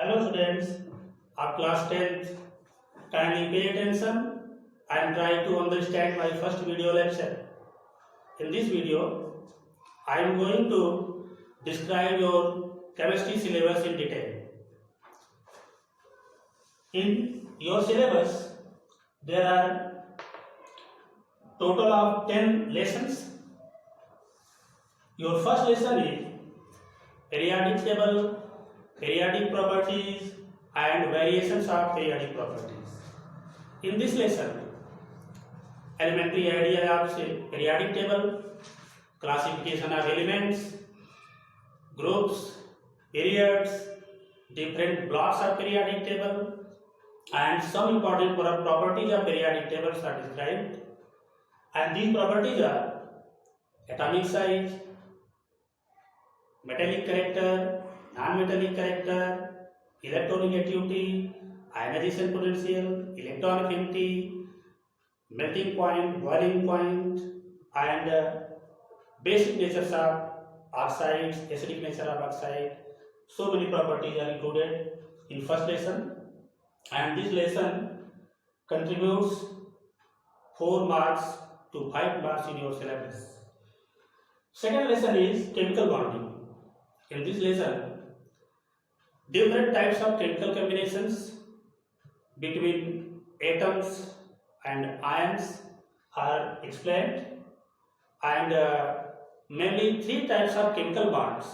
Hello students of class 10th, kindly pay attention and try to understand my first video lecture. In this video, I am going to describe your chemistry syllabus in detail. In your syllabus, there are total of 10 lessons. Your first lesson is periodic table, periodic properties and variations of periodic properties. In this lesson, elementary idea of periodic table, classification of elements, groups, periods, different blocks of periodic table, and some important properties of periodic tables are described. And these properties are atomic size, metallic character, non-metallic character, electronegativity, ionization potential, electron affinity, melting point, boiling point, and basic natures of oxides, acidic nature of oxide. So many properties are included in first lesson, and this lesson contributes 4 marks to 5 marks in your syllabus. Second lesson is chemical bonding. In this lesson, different types of chemical combinations between atoms and ions are explained, and mainly 3 types of chemical bonds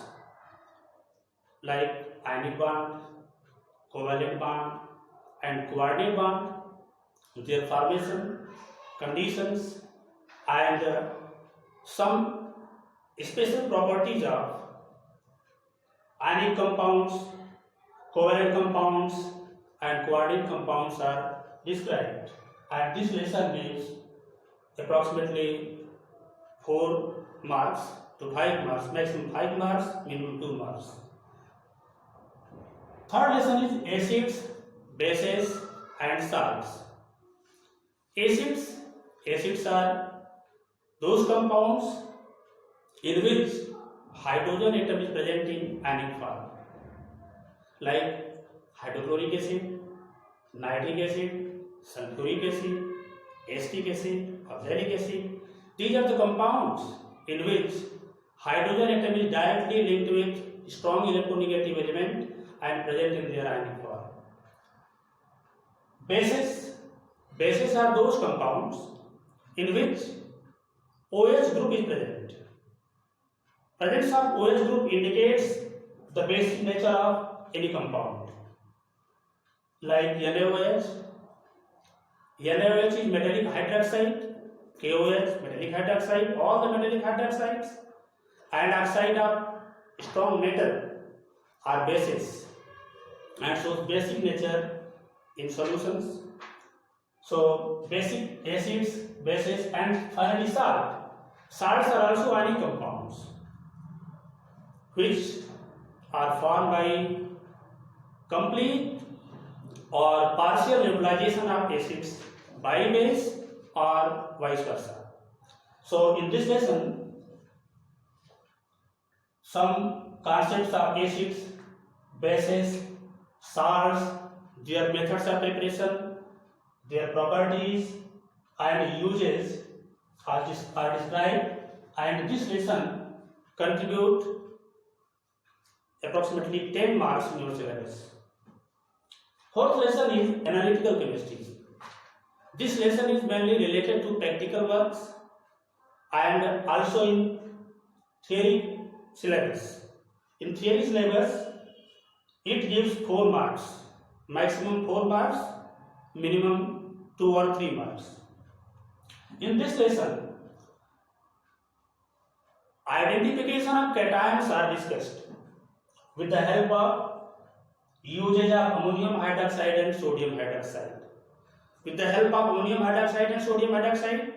like ionic bond, covalent bond and coordinate bond, their formation, conditions, and some special properties of ionic compounds, covalent compounds and coordinate compounds are described, and this lesson gives approximately 4 marks to 5 marks, maximum 5 marks, minimum 2 marks. Third lesson is acids, bases and salts. Acids are those compounds in which hydrogen atom is present in ionic form, like hydrochloric acid, nitric acid, sulfuric acid, acetic acid, oxalic acid. These are the compounds in which hydrogen atom is directly linked with strong electronegative element and present in their ionic form. Bases are those compounds in which OH group is present. Presence of OH group indicates the basic nature of any compound, like NaOH. NaOH is metallic hydroxide, KOH metallic hydroxide, all the metallic hydroxides and oxide of strong metal are bases and shows basic nature in solutions. So basic acids, bases and finally salt. Salts are also ionic compounds which are formed by complete or partial nebulization of acids by base or vice versa. So in this lesson, some concepts of acids, bases, salts, their methods of preparation, their properties and uses are described, and this lesson contribute approximately 10 marks in your syllabus. Fourth lesson is analytical chemistry. This lesson is mainly related to practical works and also in theory syllabus. In theory syllabus, it gives 4 marks, maximum 4 marks, minimum 2 or 3 marks. In this lesson, identification of cations are discussed with the help of usage of ammonium hydroxide and sodium hydroxide. With the help of ammonium hydroxide and sodium hydroxide,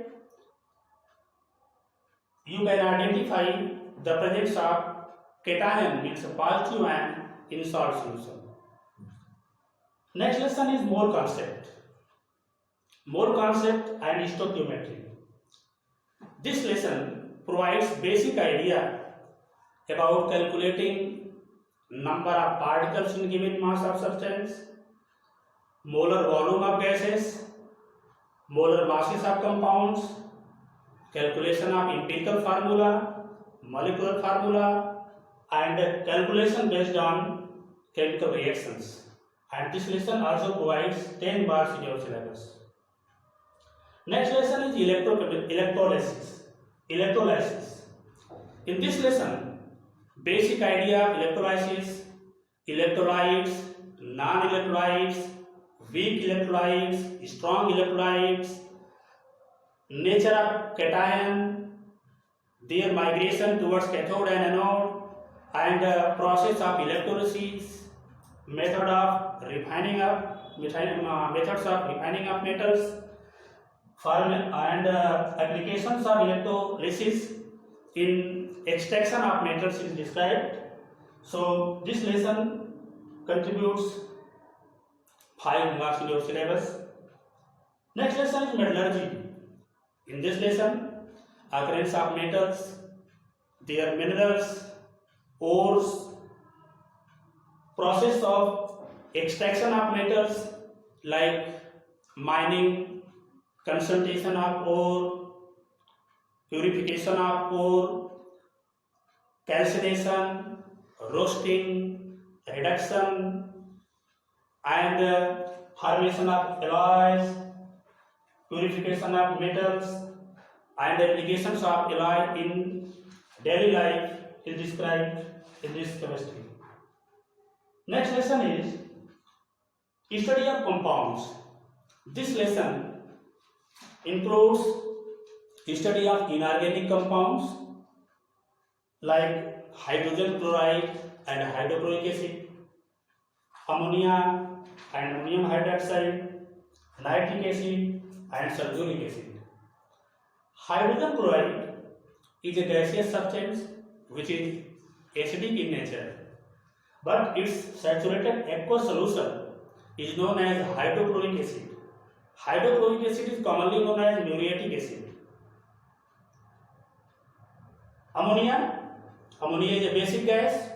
you can identify the presence of cation, means a positive ion in salt solution. Next lesson is mole concept. Mole concept and stoichiometry. This lesson provides basic idea about calculating number of particles in given mass of substance, molar volume of gases, molar masses of compounds, calculation of empirical formula, molecular formula, and calculation based on chemical reactions. And this lesson also provides 10 bars in your syllabus. Next lesson is electrolysis. In this lesson, basic idea of electrolysis, electrolytes, non-electrolytes, weak electrolytes, strong electrolytes, nature of cation, their migration towards cathode and anode, and process of electrolysis, methods of refining of metals, and applications of electrolysis in extraction of metals is described. So this lesson contributes 5 marks in your syllabus. Next lesson is metallurgy. In this lesson, occurrence of metals, their minerals, ores, process of extraction of metals like mining, concentration of ore, purification of ore, calcination, roasting, reduction, and formation of alloys, purification of metals, and applications of alloy in daily life is described in this chemistry. Next lesson is study of compounds. This lesson includes study of inorganic compounds like hydrogen chloride and hydrochloric acid, ammonia and ammonium hydroxide, nitric acid and sulfuric acid. Hydrogen chloride is a gaseous substance which is acidic in nature, but its saturated aqueous solution is known as hydrochloric acid. Hydrochloric acid is commonly known as muriatic acid. Ammonia is a basic gas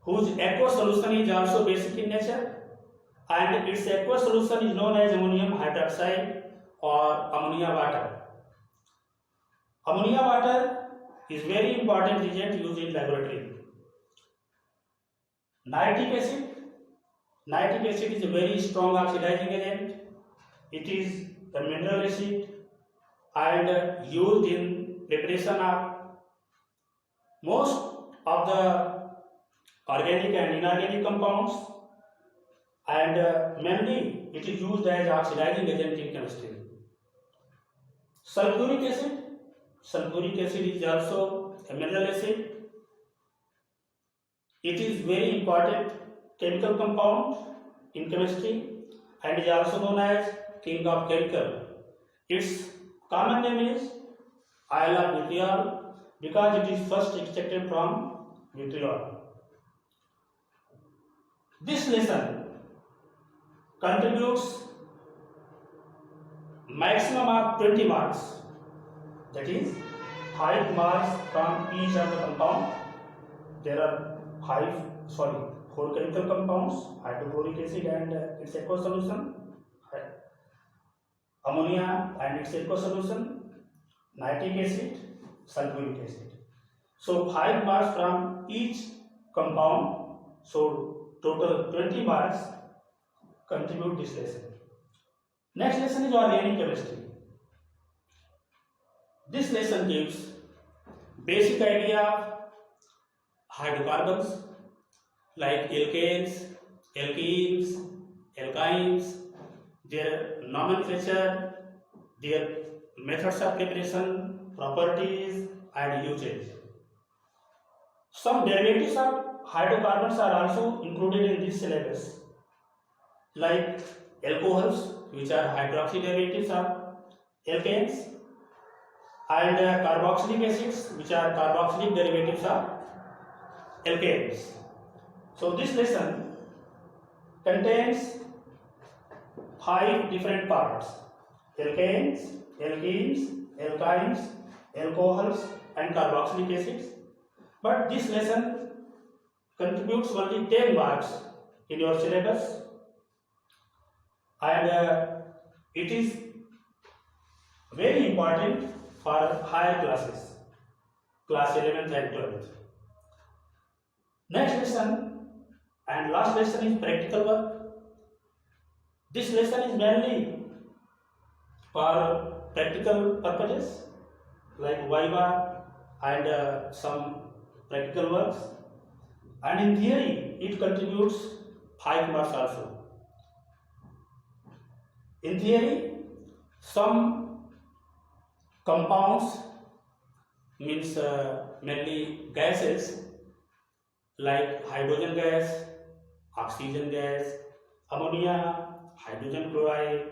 whose aqueous solution is also basic in nature, and its aqueous solution is known as ammonium hydroxide or ammonia water. Ammonia water is very important reagent used in laboratory. Nitric acid is a very strong oxidizing agent. It is a mineral acid and used in preparation of most of the organic and inorganic compounds, and mainly it is used as oxidizing agent in chemistry. Sulfuric acid is also a mineral acid. It is very important chemical compound in chemistry and is also known as king of chemical. Its common name is oil of vitriol because it is first extracted from vitriol. This lesson contributes maximum of 20 marks, that is 5 marks from each of the compound. There are 4 chemical compounds: hydrochloric acid and its aqueous solution, ammonia and its aqueous solution, nitric acid, sulfuric acid. So 5 marks from each compound, so total 20 marks contribute this lesson. Next lesson is organic chemistry. This lesson gives basic idea of hydrocarbons like alkanes, alkenes, alkynes, their nomenclature, their methods of preparation, properties and usage. Some derivatives of hydrocarbons are also included in this syllabus, like alcohols, which are hydroxy derivatives of alkanes, and carboxylic acids, which are carboxylic derivatives of alkanes. So this lesson contains 5 different parts: alkanes, alkenes, alkynes, alcohols and carboxylic acids. But this lesson contributes only 10 marks in your syllabus, and it is very important for higher classes, class 11th and 12th. Next lesson and last lesson is practical work. This lesson is mainly for practical purposes like Viva and some practical works, and in theory it contributes 5 marks also. In theory, some compounds means mainly gases like hydrogen gas, oxygen gas, ammonia, hydrogen chloride,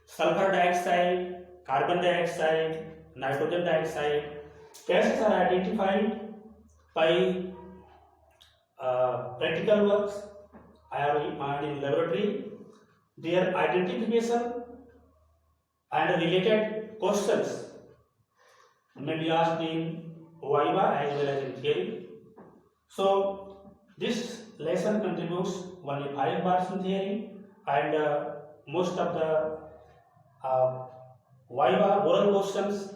sulfur dioxide, carbon dioxide, nitrogen dioxide. Gases are identified by practical works and in laboratory. Their identification and related questions may be asked in Viva as well as in theory. So this lesson contributes only 5 marks in theory, and most of the Viva oral questions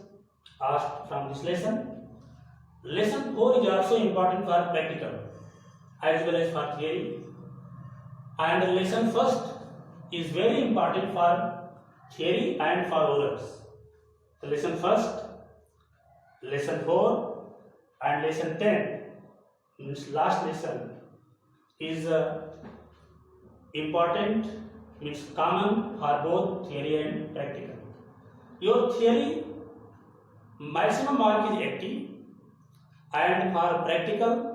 asked from this lesson. Lesson 4 is also important for practical as well as for theory, and lesson first is very important for theory and for orals. The lesson first, lesson 4 and lesson 10, means last lesson, is important, means common for both theory and practical. Your theory maximum mark is 80, and for practical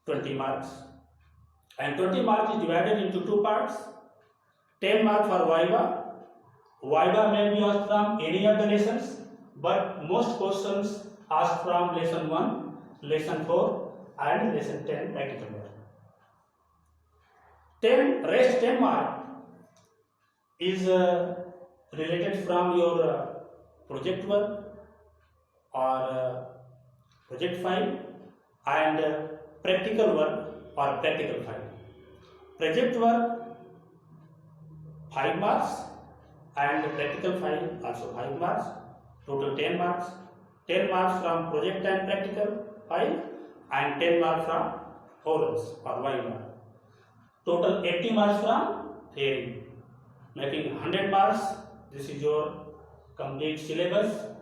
20 marks, and 20 marks is divided into 2 parts. 10 marks for Viva. Viva may be asked from any of the lessons, but most questions asked from lesson 1, lesson 4 and lesson 10 practical work. 10 mark is related from your project work or project file, and practical work or practical file. Project work 5 marks and practical file also 5 marks, total 10 marks. 10 marks from project and practical file and 10 marks from orals or Viva. Total 80 marks from theory, making 100 marks. This is your complete syllabus.